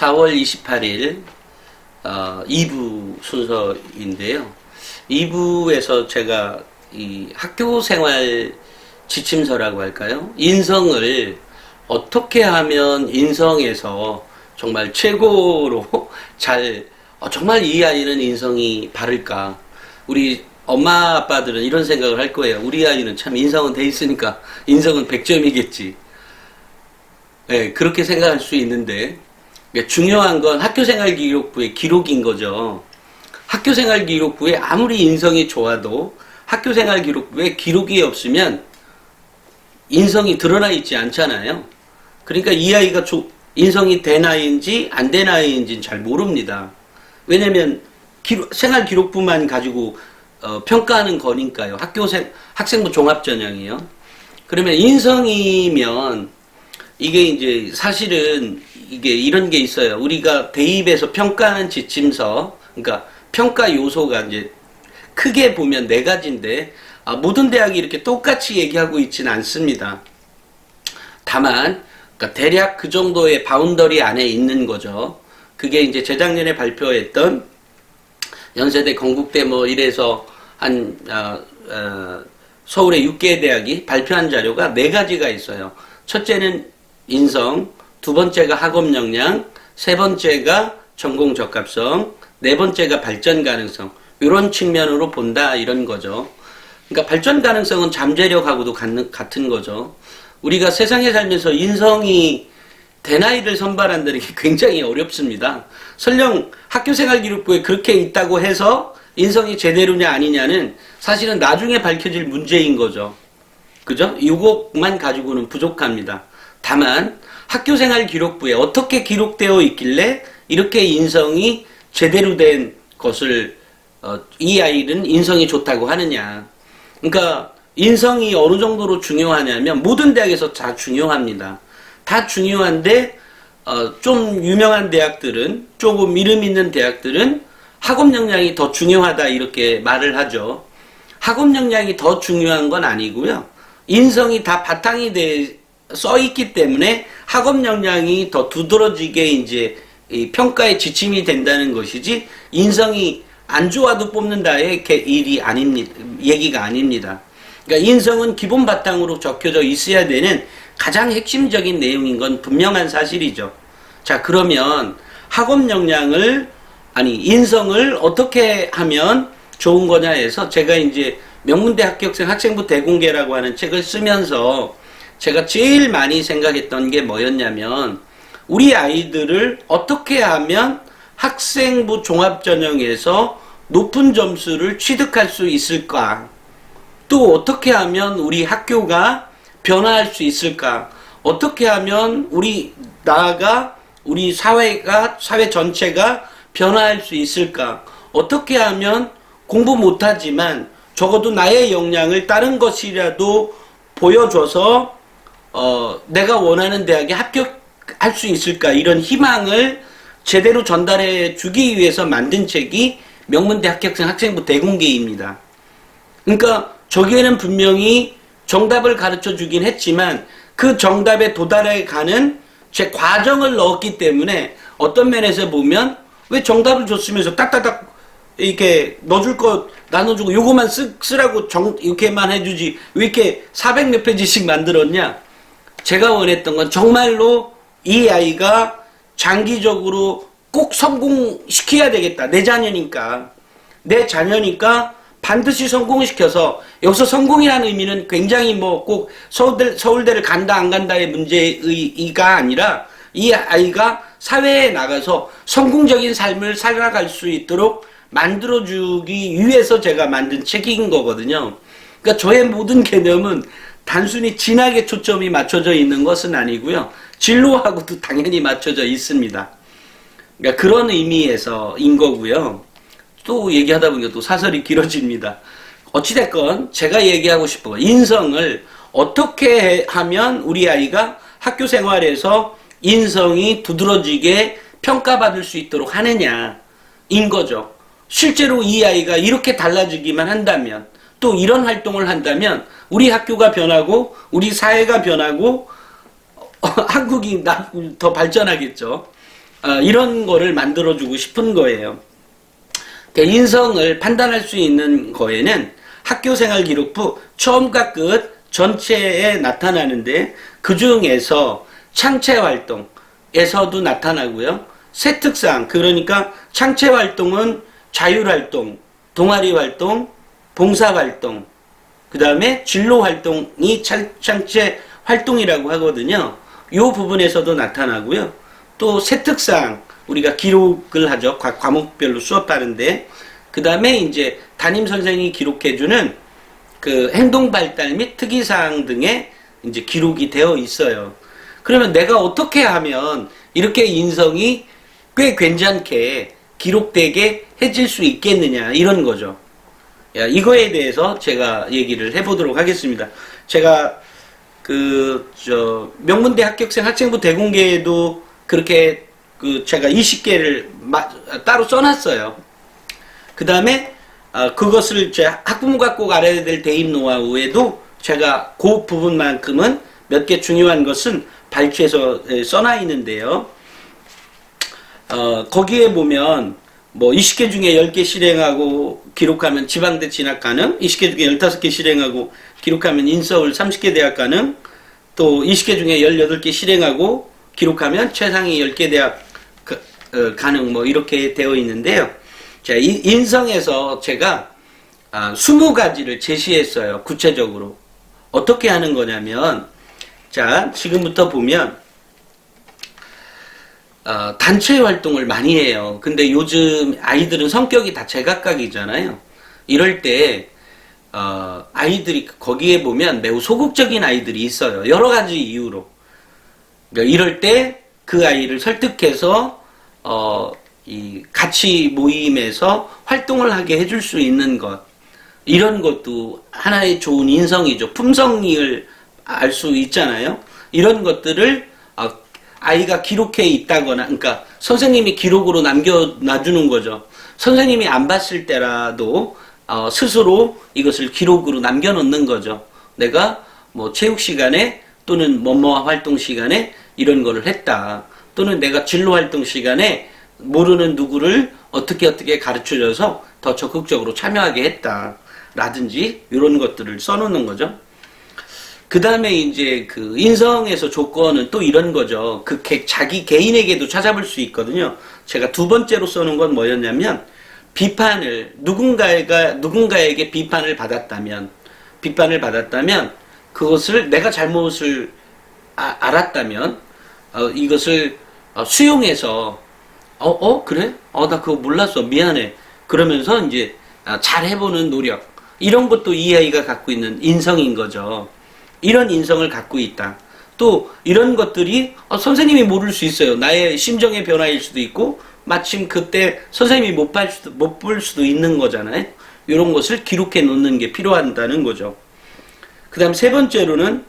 4월 28일 2부 순서인데요. 2부에서 제가 이 학교 생활 지침서라고 할까요? 인성을 어떻게 하면 인성에서 정말 최고로 잘 정말 이 아이는 인성이 바를까? 우리 엄마 아빠들은 이런 생각을 할 거예요. 우리 아이는 참 인성은 돼 있으니까 인성은 100점이겠지. 네, 그렇게 생각할 수 있는데 중요한 건 학교생활기록부의 기록인 거죠. 학교생활기록부에 아무리 인성이 좋아도 학교생활기록부에 기록이 없으면 인성이 드러나 있지 않잖아요. 그러니까 이 아이가 인성이 된 아이인지 안 된 아이인지는 잘 모릅니다. 왜냐면 생활기록부만 가지고 평가하는 거니까요. 학생부 종합전형이요. 그러면 인성이면 이게 이제 사실은 이게 이런 게 있어요. 우리가 대입에서 평가하는 지침서, 그러니까 평가 요소가 이제 크게 보면 4가지인데 모든 대학이 이렇게 똑같이 얘기하고 있지는 않습니다. 다만 그러니까 대략 그 정도의 바운더리 안에 있는 거죠. 그게 이제 재작년에 발표했던 연세대, 건국대 뭐 이래서 한 서울의 6개 대학이 발표한 자료가 4가지가 있어요. 첫째는 인성, 두 번째가 학업 역량, 세 번째가 전공 적합성, 네 번째가 발전 가능성. 이런 측면으로 본다 이런 거죠. 그러니까 발전 가능성은 잠재력하고도 같은 거죠. 우리가 세상에 살면서 인성이 된 아이를 선발한다는 게 굉장히 어렵습니다. 설령 학교생활기록부에 그렇게 있다고 해서 인성이 제대로냐 아니냐는 사실은 나중에 밝혀질 문제인 거죠. 그죠? 이것만 가지고는 부족합니다. 다만 학교생활기록부에 어떻게 기록되어 있길래 이렇게 인성이 제대로 된 것을 이 아이는 인성이 좋다고 하느냐. 그러니까 인성이 어느 정도로 중요하냐면 모든 대학에서 다 중요합니다. 다 중요한데 좀 유명한 대학들은, 조금 이름 있는 대학들은 학업 역량이 더 중요하다 이렇게 말을 하죠. 학업 역량이 더 중요한 건 아니고요. 인성이 다 바탕이 써 있기 때문에 학업 역량이 더 두드러지게 이제 이 평가의 지침이 된다는 것이지, 인성이 안 좋아도 뽑는다의 얘기가 아닙니다. 그러니까 인성은 기본 바탕으로 적혀져 있어야 되는 가장 핵심적인 내용인 건 분명한 사실이죠. 자, 그러면 학업 역량을, 인성을 어떻게 하면 좋은 거냐 해서 제가 이제 명문대 합격생 학생부 대공개라고 하는 책을 쓰면서 제가 제일 많이 생각했던 게 뭐였냐면, 우리 아이들을 어떻게 하면 학생부 종합전형에서 높은 점수를 취득할 수 있을까? 또 어떻게 하면 우리 학교가 변화할 수 있을까? 어떻게 하면 우리 사회 전체가 변화할 수 있을까? 어떻게 하면 공부 못하지만 적어도 나의 역량을 다른 것이라도 보여줘서 내가 원하는 대학에 합격할 수 있을까? 이런 희망을 제대로 전달해 주기 위해서 만든 책이 명문대 합격생 학생부 대공개입니다. 그러니까 저기에는 분명히 정답을 가르쳐 주긴 했지만 그 정답에 도달해 가는 제 과정을 넣었기 때문에 어떤 면에서 보면, 왜 정답을 줬으면서 딱딱딱 이렇게 넣어줄 거 나눠주고 요거만 쓰라고 이렇게만 해주지 왜 이렇게 400몇 페이지씩 만들었냐? 제가 원했던 건 정말로 이 아이가 장기적으로 꼭 성공시켜야 되겠다. 내 자녀니까 반드시 성공시켜서, 여기서 성공이라는 의미는 굉장히 뭐 꼭 서울대를 간다 안 간다의 문제가 아니라 이 아이가 사회에 나가서 성공적인 삶을 살아갈 수 있도록 만들어주기 위해서 제가 만든 책인 거거든요. 그러니까 저의 모든 개념은 단순히 진학에 초점이 맞춰져 있는 것은 아니고요. 진로하고도 당연히 맞춰져 있습니다. 그러니까 그런 의미에서인 거고요. 또 얘기하다 보니까 또 사설이 길어집니다. 어찌됐건 제가 얘기하고 싶은 건, 인성을 어떻게 하면 우리 아이가 학교 생활에서 인성이 두드러지게 평가받을 수 있도록 하느냐인 거죠. 실제로 이 아이가 이렇게 달라지기만 한다면, 또 이런 활동을 한다면 우리 학교가 변하고 우리 사회가 변하고 한국이 더 발전하겠죠. 이런 거를 만들어주고 싶은 거예요. 그러니까 인성을 판단할 수 있는 거에는 학교생활 기록부 처음과 끝 전체에 나타나는데 그 중에서 창체 활동에서도 나타나고요. 세특상, 그러니까 창체 활동은 자율 활동, 동아리 활동, 봉사 활동, 그 다음에 진로 활동이 창체 활동이라고 하거든요. 이 부분에서도 나타나고요. 또 세특상, 우리가 기록을 하죠. 과목별로 수업하는데, 그 다음에 이제 담임 선생이 기록해주는 그 행동 발달 및 특이사항 등의 이제 기록이 되어 있어요. 그러면 내가 어떻게 하면 이렇게 인성이 꽤 괜찮게 기록되게 해질 수 있겠느냐, 이런 거죠. 이거에 대해서 제가 얘기를 해보도록 하겠습니다. 제가 명문대 합격생 학생부 대공개에도 그렇게 제가 20개를 따로 써놨어요. 그 다음에 그것을 제 학부모가 꼭 알아야 될 대입 노하우에도 제가 그 부분만큼은 몇 개 중요한 것은 발췌해서 써놔 있는데요. 거기에 보면 뭐 20개 중에 10개 실행하고 기록하면 지방대 진학 가능, 20개 중에 15개 실행하고 기록하면 인서울 30개 대학 가능, 또 20개 중에 18개 실행하고 기록하면 최상위 10개 대학 가능, 뭐 이렇게 되어 있는데요. 자, 인성에서 제가 20가지를 제시했어요. 구체적으로. 어떻게 하는 거냐면, 자, 지금부터 보면 단체 활동을 많이 해요. 근데 요즘 아이들은 성격이 다 제각각이잖아요. 이럴 때 아이들이 거기에 보면 매우 소극적인 아이들이 있어요. 여러 가지 이유로. 그러니까 이럴 때 그 아이를 설득해서 이 같이 모임에서 활동을 하게 해줄 수 있는 것, 이런 것도 하나의 좋은 인성이죠. 품성을 알 수 있잖아요. 이런 것들을 아이가 기록해 있다거나, 그러니까 선생님이 기록으로 남겨놔주는 거죠. 선생님이 안 봤을 때라도 스스로 이것을 기록으로 남겨놓는 거죠. 내가 뭐 체육 시간에 또는 뭐뭐 활동 시간에 이런 거를 했다. 또는 내가 진로 활동 시간에 모르는 누구를 어떻게 가르쳐줘서 더 적극적으로 참여하게 했다. 라든지 이런 것들을 써놓는 거죠. 그 다음에 이제 그 인성에서 조건은 또 이런 거죠. 자기 개인에게도 찾아볼 수 있거든요. 제가 두 번째로 써놓은 건 뭐였냐면, 누군가에게 비판을 받았다면 그것을 내가 잘못을 알았다면 이것을 수용해서 그래? 나 그거 몰랐어. 미안해. 그러면서 이제 잘 해보는 노력, 이런 것도 이 아이가 갖고 있는 인성인 거죠. 이런 인성을 갖고 있다. 또 이런 것들이 선생님이 모를 수 있어요. 나의 심정의 변화일 수도 있고 마침 그때 선생님이 못 볼 수도 있는 거잖아요. 이런 것을 기록해 놓는 게 필요하다는 거죠. 그 다음 세 번째로는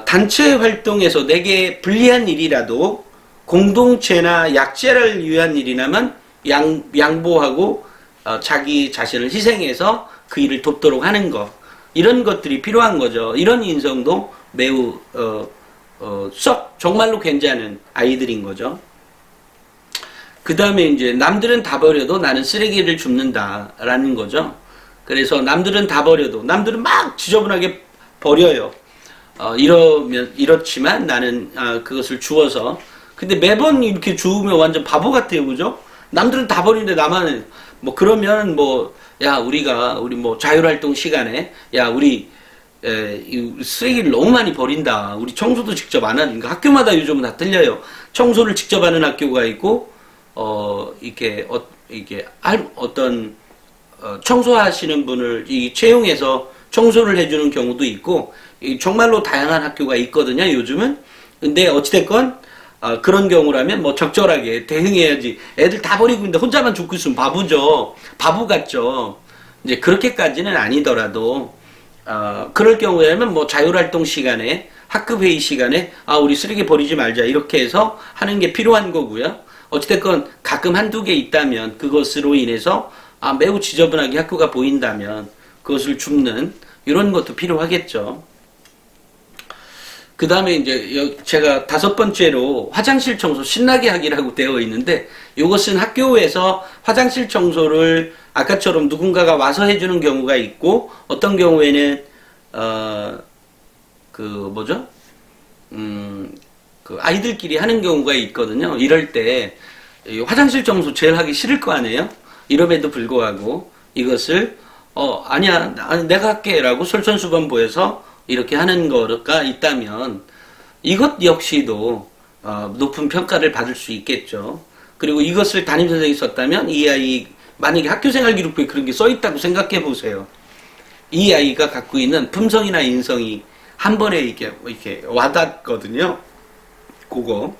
단체 활동에서 내게 불리한 일이라도 공동체나 약자를 위한 일이라면 양보하고 자기 자신을 희생해서 그 일을 돕도록 하는 것, 이런 것들이 필요한 거죠. 이런 인성도 매우 정말로 괜찮은 아이들인 거죠. 그 다음에 이제 남들은 다 버려도 나는 쓰레기를 줍는다라는 거죠. 그래서 남들은 다 버려도, 남들은 막 지저분하게 버려요. 이렇지만 나는 그것을 주워서, 근데 매번 이렇게 주우면 완전 바보 같아요. 그죠? 남들은 다 버리는데 나만, 뭐 그러면 우리 뭐 자율활동 시간에 우리 쓰레기를 너무 많이 버린다. 우리 청소도 직접 안 하니까, 학교마다 요즘은 다 틀려요. 청소를 직접 하는 학교가 있고 이게 어떤 청소하시는 분을 채용해서 청소를 해주는 경우도 있고, 정말로 다양한 학교가 있거든요. 요즘은. 근데 어찌됐건 그런 경우라면 뭐 적절하게 대응해야지. 애들 다 버리고 있는데 혼자만 죽고 있으면 바보죠. 바보 같죠. 이제 그렇게까지는 아니더라도 그럴 경우에는 뭐 자율활동 시간에, 학급 회의 시간에 우리 쓰레기 버리지 말자, 이렇게 해서 하는 게 필요한 거고요. 어찌됐건 가끔 한두 개 있다면 그것으로 인해서 매우 지저분하게 학교가 보인다면 그것을 줍는, 이런 것도 필요하겠죠. 그 다음에 이제 제가 5번째로 화장실 청소 신나게 하기라고 되어 있는데, 이것은 학교에서 화장실 청소를 아까처럼 누군가가 와서 해주는 경우가 있고, 어떤 경우에는 그 아이들끼리 하는 경우가 있거든요. 이럴 때 화장실 청소 제일 하기 싫을 거 아니에요? 이럼에도 불구하고 이것을 아니야, 내가 할게 라고 솔선수범부에서 이렇게 하는 거가 있다면 이것 역시도 높은 평가를 받을 수 있겠죠. 그리고 이것을 담임선생님이 썼다면 이 아이, 만약에 학교생활기록부에 그런 게 써있다고 생각해 보세요. 이 아이가 갖고 있는 품성이나 인성이 한 번에 이렇게 와닿거든요. 그거.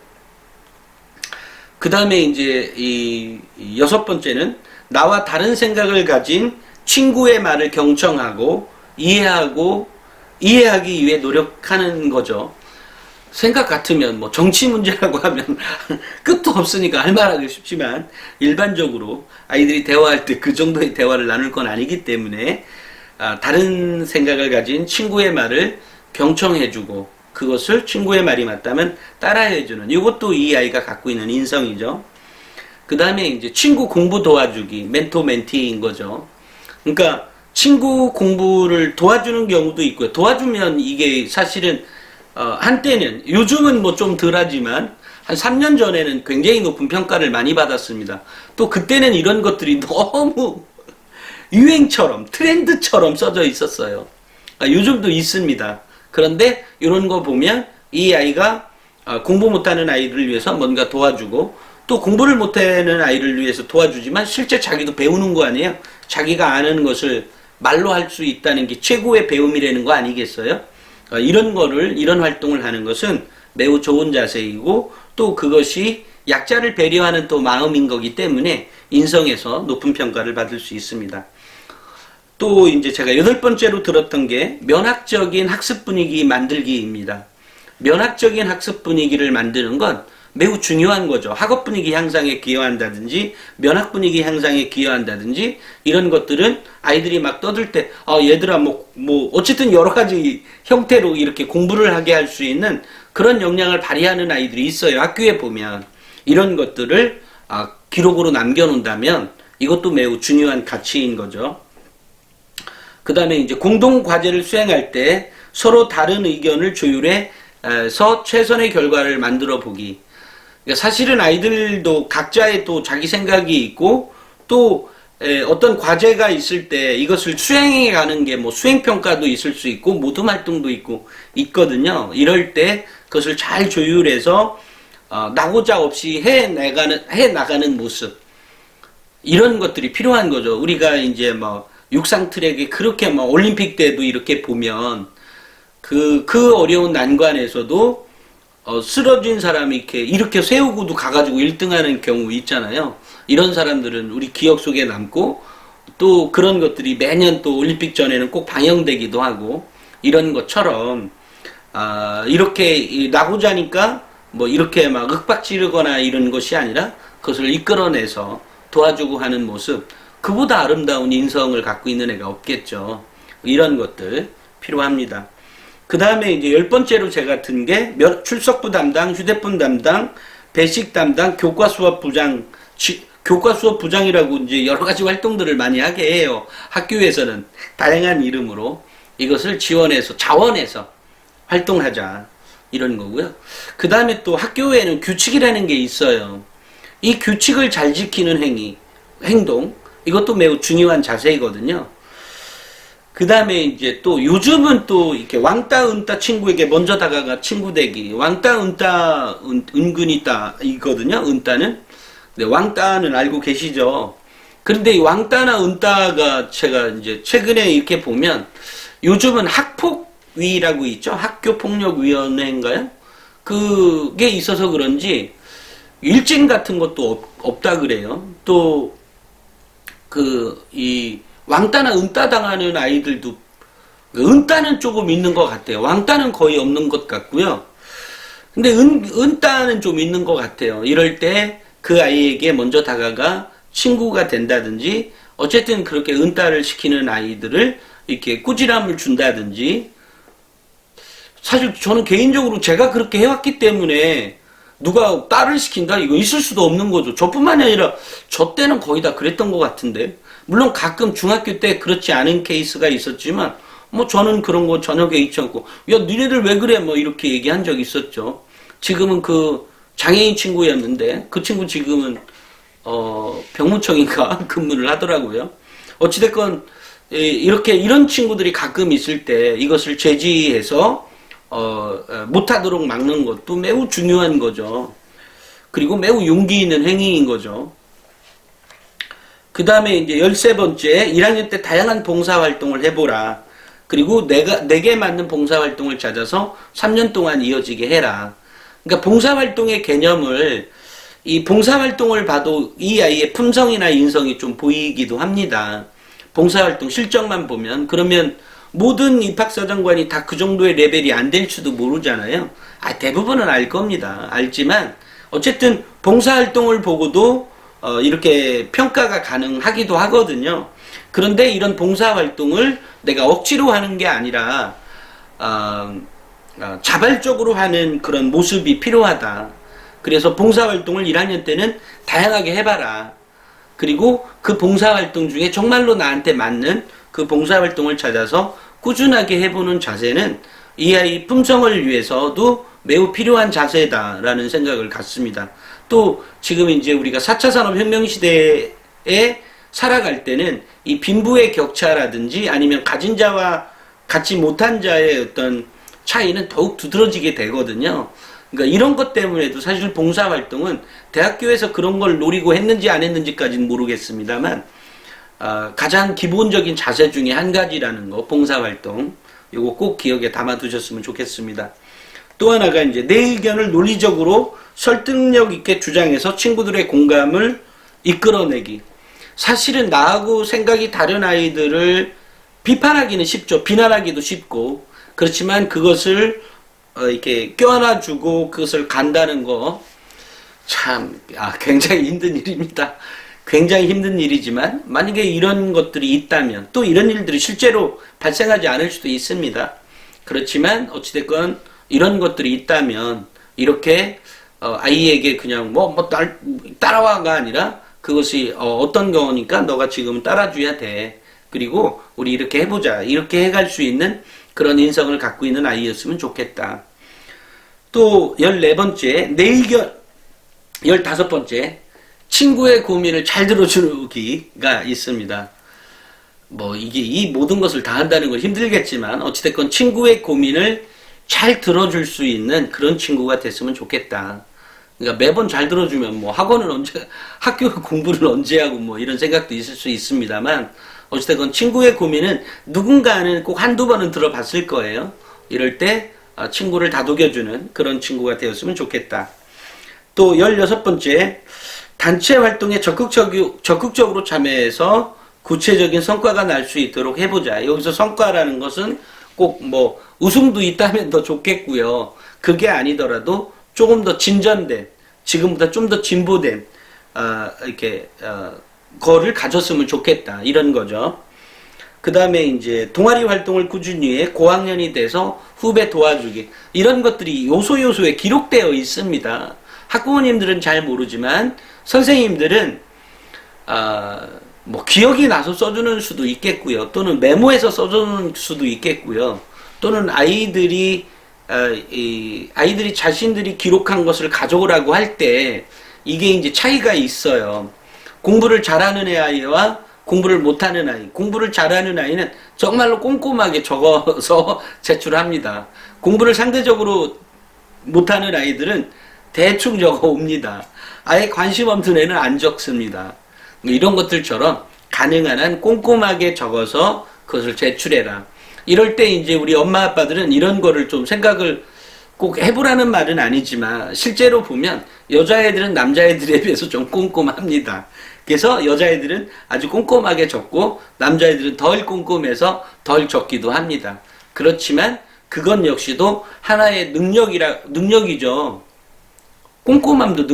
그 다음에 이제 이 6번째는 나와 다른 생각을 가진 친구의 말을 경청하고 이해하기 위해 노력하는 거죠. 생각 같으면 뭐 정치 문제라고 하면 끝도 없으니까 할 말하기 쉽지만, 일반적으로 아이들이 대화할 때 그 정도의 대화를 나눌 건 아니기 때문에 다른 생각을 가진 친구의 말을 경청해주고 그것을 친구의 말이 맞다면 따라해주는, 이것도 이 아이가 갖고 있는 인성이죠. 그 다음에 이제 친구 공부 도와주기, 멘토 멘티인 거죠. 그러니까 친구 공부를 도와주는 경우도 있고요. 도와주면 이게 사실은 한때는, 요즘은 뭐 좀 덜하지만 한 3년 전에는 굉장히 높은 평가를 많이 받았습니다. 또 그때는 이런 것들이 너무 유행처럼, 트렌드처럼 써져 있었어요. 요즘도 있습니다. 그런데 이런 거 보면 이 아이가 공부 못하는 아이를 위해서 뭔가 도와주고, 또 공부를 못하는 아이를 위해서 도와주지만 실제 자기도 배우는 거 아니에요? 자기가 아는 것을 말로 할 수 있다는 게 최고의 배움이라는 거 아니겠어요? 이런 활동을 하는 것은 매우 좋은 자세이고, 또 그것이 약자를 배려하는 또 마음인 거기 때문에 인성에서 높은 평가를 받을 수 있습니다. 또 이제 제가 8번째로 들었던 게 면학적인 학습 분위기 만들기입니다. 면학적인 학습 분위기를 만드는 건 매우 중요한 거죠. 학업 분위기 향상에 기여한다든지 면학 분위기 향상에 기여한다든지 이런 것들은 아이들이 막 떠들 때 얘들아 뭐 어쨌든 여러 가지 형태로 이렇게 공부를 하게 할 수 있는 그런 역량을 발휘하는 아이들이 있어요. 학교에 보면 이런 것들을 기록으로 남겨놓는다면 이것도 매우 중요한 가치인 거죠. 그 다음에 이제 공동 과제를 수행할 때 서로 다른 의견을 조율해서 최선의 결과를 만들어 보기. 그러니까 사실은 아이들도 각자의 또 자기 생각이 있고, 또 어떤 과제가 있을 때 이것을 수행해 가는 게 뭐 수행평가도 있을 수 있고 모둠 활동도 있거든요. 이럴 때 그것을 잘 조율해서 나고자 없이 해 나가는 모습, 이런 것들이 필요한 거죠. 우리가 이제 뭐 육상 트랙에 그렇게 뭐 올림픽 때도 이렇게 보면 그 어려운 난관에서도 쓰러진 사람이 이렇게 세우고도 가가지고 1등하는 경우 있잖아요. 이런 사람들은 우리 기억 속에 남고, 또 그런 것들이 매년 또 올림픽 전에는 꼭 방영되기도 하고, 이런 것처럼 이렇게 나고자니까 뭐 이렇게 막 윽박 지르거나 이런 것이 아니라 그것을 이끌어내서 도와주고 하는 모습, 그보다 아름다운 인성을 갖고 있는 애가 없겠죠. 이런 것들 필요합니다. 그 다음에 이제 10번째로 제가 든 게 출석부 담당, 휴대폰 담당, 배식 담당, 교과 수업 부장이라고 이제 여러 가지 활동들을 많이 하게 해요. 학교에서는 다양한 이름으로 이것을 자원해서 활동하자, 이런 거고요. 그 다음에 또 학교에는 규칙이라는 게 있어요. 이 규칙을 잘 지키는 행동, 이것도 매우 중요한 자세이거든요. 그 다음에 이제 또 요즘은 또 이렇게 왕따 은따 친구에게 먼저 다가가 친구 되기, 왕따 은따 은근히 따 이거든요. 은따는. 근데 왕따는 알고 계시죠? 그런데 이 왕따나 은따가 제가 이제 최근에 이렇게 보면 요즘은 학폭위라고 있죠. 학교폭력위원회인가요? 그게 있어서 그런지 일진 같은 것도 없다 그래요. 또 이 왕따나 은따 당하는 아이들도, 은따는 조금 있는 것 같아요. 왕따는 거의 없는 것 같고요. 근데 은따는 좀 있는 것 같아요. 이럴 때 그 아이에게 먼저 다가가 친구가 된다든지, 어쨌든 그렇게 은따를 시키는 아이들을 이렇게 꾸지람을 준다든지, 사실 저는 개인적으로 제가 그렇게 해왔기 때문에 누가 딸을 시킨다? 이거 있을 수도 없는 거죠. 저뿐만이 아니라 저 때는 거의 다 그랬던 것 같은데. 물론 가끔 중학교 때 그렇지 않은 케이스가 있었지만 뭐 저는 그런 거 전혀 개의치 않고 야 니네들 왜 그래 뭐 이렇게 얘기한 적이 있었죠. 지금은 그 장애인 친구였는데 그 친구 지금은 병무청인가 근무를 하더라고요. 어찌됐건 이렇게 이런 친구들이 가끔 있을 때 이것을 제지해서 못하도록 막는 것도 매우 중요한 거죠. 그리고 매우 용기 있는 행위인 거죠. 그 다음에 이제 13번째, 1학년 때 다양한 봉사활동을 해보라. 그리고 내게 맞는 봉사활동을 찾아서 3년 동안 이어지게 해라. 그러니까 봉사활동의 개념을, 이 봉사활동을 봐도 이 아이의 품성이나 인성이 좀 보이기도 합니다. 봉사활동 실적만 보면. 그러면 모든 입학사정관이 다 그 정도의 레벨이 안 될 수도 모르잖아요. 대부분은 알 겁니다. 알지만 어쨌든 봉사활동을 보고도 이렇게 평가가 가능하기도 하거든요. 그런데 이런 봉사활동을 내가 억지로 하는 게 아니라 자발적으로 하는 그런 모습이 필요하다. 그래서 봉사활동을 1학년 때는 다양하게 해봐라. 그리고 그 봉사활동 중에 정말로 나한테 맞는 그 봉사활동을 찾아서 꾸준하게 해보는 자세는 이 아이 품성을 위해서도 매우 필요한 자세다라는 생각을 갖습니다. 또 지금 이제 우리가 4차 산업혁명 시대에 살아갈 때는 이 빈부의 격차라든지 아니면 가진 자와 갖지 못한 자의 어떤 차이는 더욱 두드러지게 되거든요. 그러니까 이런 것 때문에도 사실 봉사활동은 대학교에서 그런 걸 노리고 했는지 안 했는지까지는 모르겠습니다만 가장 기본적인 자세 중에 한 가지라는 거, 봉사활동. 이거 꼭 기억에 담아두셨으면 좋겠습니다. 또 하나가 이제 내 의견을 논리적으로 설득력 있게 주장해서 친구들의 공감을 이끌어내기. 사실은 나하고 생각이 다른 아이들을 비판하기는 쉽죠. 비난하기도 쉽고. 그렇지만 그것을 이렇게 껴안아주고 그것을 간다는 거 참 굉장히 힘든 일입니다. 굉장히 힘든 일이지만 만약에 이런 것들이 있다면 또 이런 일들이 실제로 발생하지 않을 수도 있습니다. 그렇지만 어찌됐건 이런 것들이 있다면 이렇게 아이에게 그냥 따라와가 아니라 그것이 어떤 경우니까 너가 지금 따라줘야 돼. 그리고 우리 이렇게 해보자. 이렇게 해갈 수 있는 그런 인성을 갖고 있는 아이였으면 좋겠다. 또 14번째, 내 의견 15번째, 친구의 고민을 잘 들어주기가 있습니다. 이게 이 모든 것을 다 한다는 건 힘들겠지만 어찌됐건 친구의 고민을 잘 들어줄 수 있는 그런 친구가 됐으면 좋겠다. 그러니까 매번 잘 들어주면 학교 공부를 언제 하고 이런 생각도 있을 수 있습니다만 어찌됐건 친구의 고민은 누군가는 꼭 한두 번은 들어봤을 거예요. 이럴 때 친구를 다독여주는 그런 친구가 되었으면 좋겠다. 또 16번째, 단체 활동에 적극적으로 참여해서 구체적인 성과가 날 수 있도록 해보자. 여기서 성과라는 것은 꼭 우승도 있다면 더 좋겠고요. 그게 아니더라도 조금 더 진전된, 지금보다 좀 더 진보된 거를 가졌으면 좋겠다. 이런 거죠. 그 다음에 이제 동아리 활동을 꾸준히 해 고학년이 돼서 후배 도와주기. 이런 것들이 요소요소에 기록되어 있습니다. 학부모님들은 잘 모르지만 선생님들은 기억이 나서 써주는 수도 있겠고요. 또는 메모해서 써주는 수도 있겠고요. 또는 아이들이 자신들이 기록한 것을 가져오라고 할 때 이게 이제 차이가 있어요. 공부를 잘하는 아이와 공부를 못하는 아이. 공부를 잘하는 아이는 정말로 꼼꼼하게 적어서 제출합니다. 공부를 상대적으로 못하는 아이들은 대충 적어 옵니다. 아예 관심 없는 애는 안 적습니다. 이런 것들처럼 가능한 한 꼼꼼하게 적어서 그것을 제출해라. 이럴 때 이제 우리 엄마 아빠들은 이런 거를 좀 생각을 꼭 해보라는 말은 아니지만 실제로 보면 여자애들은 남자애들에 비해서 좀 꼼꼼합니다. 그래서 여자애들은 아주 꼼꼼하게 적고 남자애들은 덜 꼼꼼해서 덜 적기도 합니다. 그렇지만 그건 역시도 하나의 능력이죠. 꼼꼼함도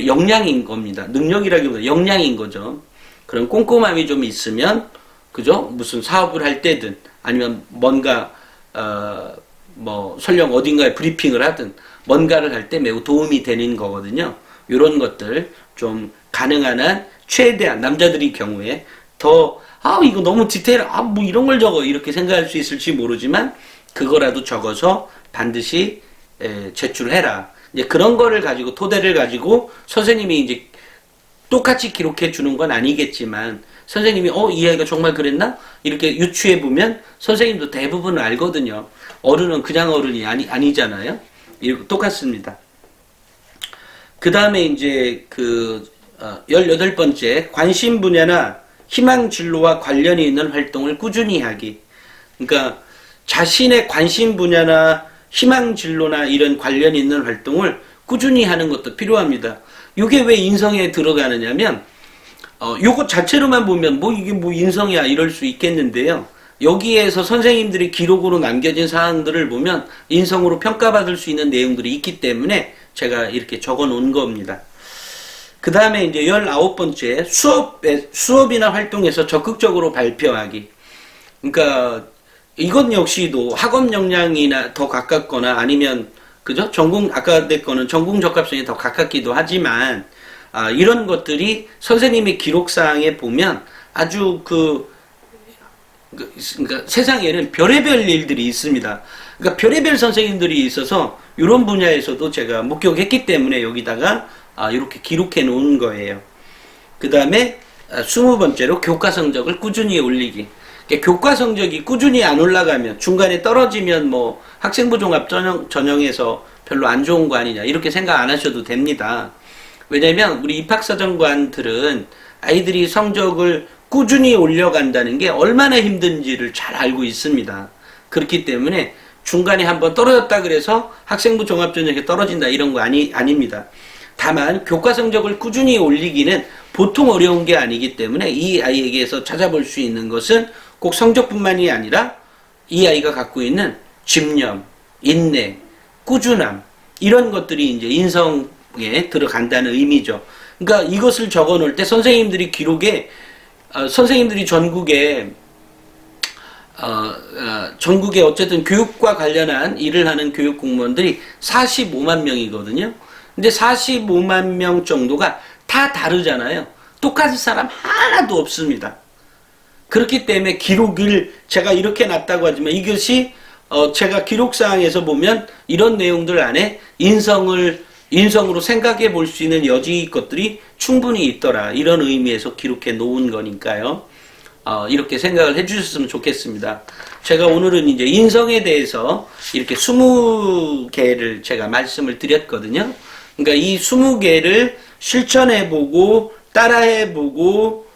역량인 겁니다. 능력이라기보다 역량인 거죠. 그런 꼼꼼함이 좀 있으면, 그죠? 무슨 사업을 할 때든, 아니면 뭔가, 뭐 설령 어딘가에 브리핑을 하든 뭔가를 할 때 매우 도움이 되는 거거든요. 이런 것들 좀 가능한 한 최대한 남자들이 경우에 더 이거 너무 디테일, 뭐 이런 걸 적어 이렇게 생각할 수 있을지 모르지만 그거라도 적어서 반드시 제출해라. 이제 그런 거를 가지고 토대를 가지고 선생님이 이제 똑같이 기록해 주는 건 아니겠지만 선생님이 이 아이가 정말 그랬나? 이렇게 유추해 보면 선생님도 대부분 알거든요. 어른은 그냥 어른이 아니잖아요. 똑같습니다. 그 다음에 이제 18번째, 관심 분야나 희망 진로와 관련이 있는 활동을 꾸준히 하기. 그러니까 자신의 관심 분야나 희망 진로나 이런 관련이 있는 활동을 꾸준히 하는 것도 필요합니다. 이게 왜 인성에 들어가느냐면 요것 자체로만 보면 이게 인성이야 이럴 수 있겠는데요. 여기에서 선생님들이 기록으로 남겨진 사항들을 보면 인성으로 평가받을 수 있는 내용들이 있기 때문에 제가 이렇게 적어 놓은 겁니다. 그 다음에 이제 19번째, 수업이나 활동에서 적극적으로 발표하기. 그러니까 이건 역시도 학업 역량이나 더 가깝거나 아니면 그죠? 아까 내 거는 전공 적합성이 더 가깝기도 하지만 이런 것들이 선생님의 기록사항에 보면 아주 그러니까 세상에는 별의별 일들이 있습니다. 그러니까 별의별 선생님들이 있어서 이런 분야에서도 제가 목격했기 때문에 여기다가 이렇게 기록해 놓은 거예요. 그 다음에 20번째로 교과 성적을 꾸준히 올리기. 그러니까 교과 성적이 꾸준히 안 올라가면 중간에 떨어지면 뭐 학생부 종합 전형에서 별로 안 좋은 거 아니냐 이렇게 생각 안 하셔도 됩니다. 왜냐면 우리 입학사정관들은 아이들이 성적을 꾸준히 올려간다는 게 얼마나 힘든지를 잘 알고 있습니다. 그렇기 때문에 중간에 한번 떨어졌다 그래서 학생부 종합전형에 떨어진다 이런 거 아닙니다. 다만 교과 성적을 꾸준히 올리기는 보통 어려운 게 아니기 때문에 이 아이에게서 찾아볼 수 있는 것은 꼭 성적뿐만이 아니라 이 아이가 갖고 있는 집념, 인내, 꾸준함 이런 것들이 이제 인성에 들어간다는 의미죠. 그러니까 이것을 적어 놓을 때 선생님들이 기록에 선생님들이 전국에 어쨌든 교육과 관련한 일을 하는 교육 공무원들이 45만 명이거든요. 근데 45만 명 정도가 다 다르잖아요. 똑같은 사람 하나도 없습니다. 그렇기 때문에 기록을 제가 이렇게 놨다고 하지만 이것이 제가 기록사항에서 보면 이런 내용들 안에 인성으로 생각해 볼 수 있는 여지 것들이 충분히 있더라. 이런 의미에서 기록해 놓은 거니까요. 이렇게 생각을 해 주셨으면 좋겠습니다. 제가 오늘은 이제 인성에 대해서 이렇게 20개를 제가 말씀을 드렸거든요. 그러니까 이 20개를 실천해 보고 따라해 보고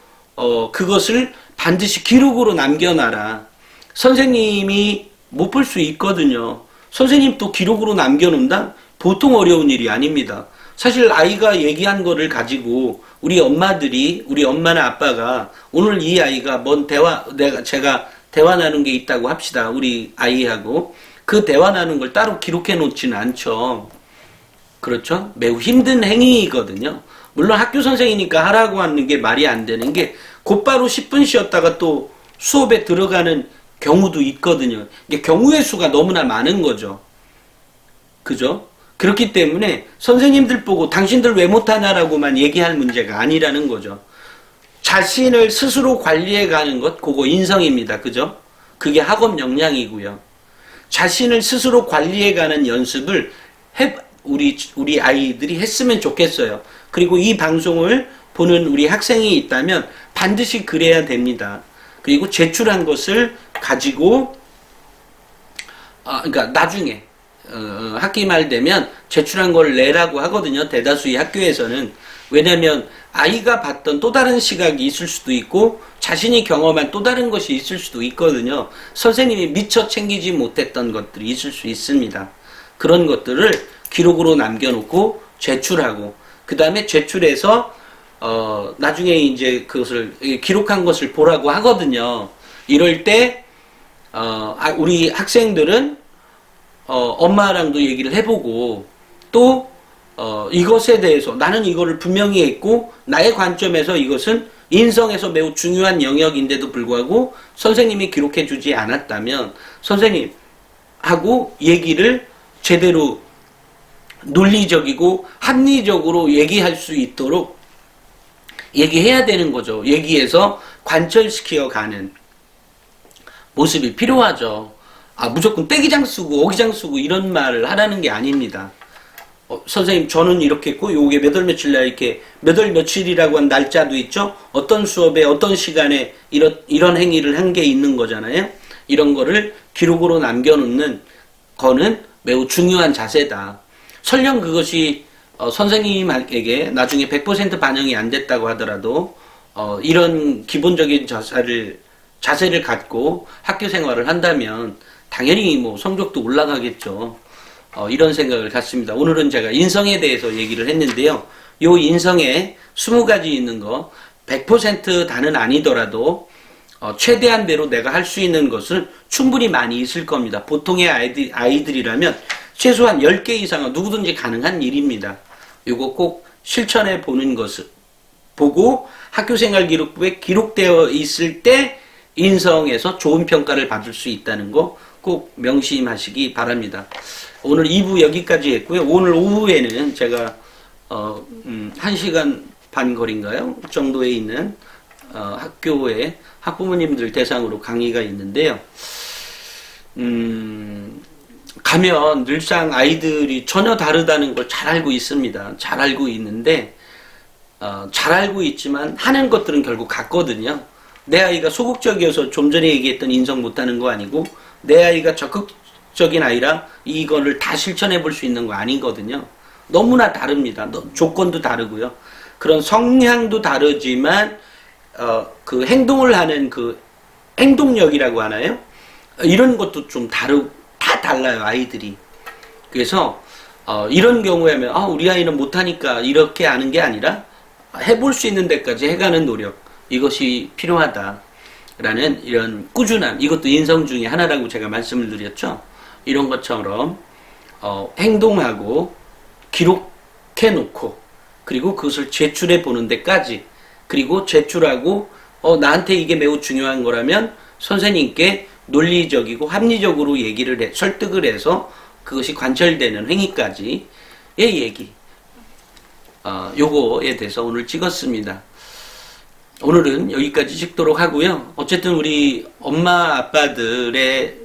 그것을 반드시 기록으로 남겨놔라. 선생님이 못 볼 수 있거든요. 선생님 또 기록으로 남겨놓는다? 보통 어려운 일이 아닙니다. 사실 아이가 얘기한 거를 가지고 우리 엄마나 아빠가 오늘 이 아이가 제가 대화 나눈 게 있다고 합시다. 우리 아이하고. 그 대화 나눈 걸 따로 기록해 놓지는 않죠. 그렇죠? 매우 힘든 행위거든요. 물론 학교 선생이니까 하라고 하는 게 말이 안 되는 게 곧바로 10분 쉬었다가 또 수업에 들어가는 경우도 있거든요. 이게 경우의 수가 너무나 많은 거죠. 그죠? 그렇기 때문에 선생님들 보고 당신들 왜 못하냐라고만 얘기할 문제가 아니라는 거죠. 자신을 스스로 관리해 가는 것, 그거 인성입니다. 그죠? 그게 학업 역량이고요. 자신을 스스로 관리해 가는 연습을 우리 아이들이 했으면 좋겠어요. 그리고 이 방송을 보는 우리 학생이 있다면 반드시 그래야 됩니다. 그리고 제출한 것을 가지고 그러니까 나중에 학기 말 되면 제출한 걸 내라고 하거든요. 대다수의 학교에서는. 왜냐하면 아이가 봤던 또 다른 시각이 있을 수도 있고 자신이 경험한 또 다른 것이 있을 수도 있거든요. 선생님이 미처 챙기지 못했던 것들이 있을 수 있습니다. 그런 것들을 기록으로 남겨놓고 제출하고 그 다음에 제출해서 나중에 이제 그것을 기록한 것을 보라고 하거든요. 이럴 때 우리 학생들은 엄마랑도 얘기를 해보고 또 이것에 대해서 나는 이거를 분명히 했고 나의 관점에서 이것은 인성에서 매우 중요한 영역인데도 불구하고 선생님이 기록해 주지 않았다면 선생님 하고 얘기를 제대로 논리적이고 합리적으로 얘기할 수 있도록 얘기해야 되는 거죠. 얘기해서 관철시켜 가는 모습이 필요하죠. 무조건 떼기장 쓰고 어기장 쓰고 이런 말을 하라는 게 아닙니다. 선생님 저는 이렇게 했고 요게 몇 월 며칠 날 이렇게 몇 월 며칠이라고 한 날짜도 있죠. 어떤 수업에 어떤 시간에 이런 행위를 한 게 있는 거잖아요. 이런 거를 기록으로 남겨놓는 거는 매우 중요한 자세다. 설령 그것이 선생님에게 나중에 100% 반영이 안 됐다고 하더라도 이런 기본적인 자세를 갖고 학교 생활을 한다면 당연히 뭐 성적도 올라가겠죠. 이런 생각을 갖습니다. 오늘은 제가 인성에 대해서 얘기를 했는데요. 요 인성에 20가지 있는 거 100% 다는 아니더라도 최대한대로 내가 할 수 있는 것은 충분히 많이 있을 겁니다. 보통의 아이들이라면 최소한 10개 이상은 누구든지 가능한 일입니다. 이거 꼭 실천해 보는 것을 보고 학교생활 기록부에 기록되어 있을 때 인성에서 좋은 평가를 받을 수 있다는 거 꼭 명심하시기 바랍니다. 오늘 2부 여기까지 했고요. 오늘 오후에는 제가 1시간 반 거리인가요? 정도에 있는 학교에 학부모님들 대상으로 강의가 있는데요. 가면 늘상 아이들이 전혀 다르다는 걸 잘 알고 있습니다. 잘 알고 있는데 잘 알고 있지만 하는 것들은 결국 같거든요. 내 아이가 소극적이어서 좀 전에 얘기했던 인성 못하는 거 아니고 내 아이가 적극적인 아이라 이거를 다 실천해 볼 수 있는 거 아니거든요. 너무나 다릅니다. 조건도 다르고요. 그런 성향도 다르지만 그 행동을 하는 그 행동력이라고 하나요? 이런 것도 좀 다 달라요, 아이들이. 그래서 이런 경우에는 우리 아이는 못하니까 이렇게 하는 게 아니라 해볼 수 있는 데까지 해가는 노력, 이것이 필요하다라는 이런 꾸준함, 이것도 인성 중에 하나라고 제가 말씀을 드렸죠. 이런 것처럼 행동하고 기록해 놓고 그리고 그것을 제출해 보는 데까지, 그리고 제출하고 나한테 이게 매우 중요한 거라면 선생님께 논리적이고 합리적으로 설득을 해서 그것이 관철되는 행위까지의 얘기, 요거에 대해서 오늘 찍었습니다. 오늘은 여기까지 찍도록 하고요. 어쨌든 우리 엄마 아빠들의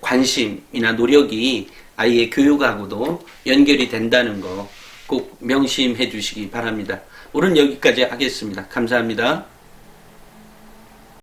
관심이나 노력이 아이의 교육하고도 연결이 된다는 거 꼭 명심해 주시기 바랍니다. 오늘은 여기까지 하겠습니다. 감사합니다.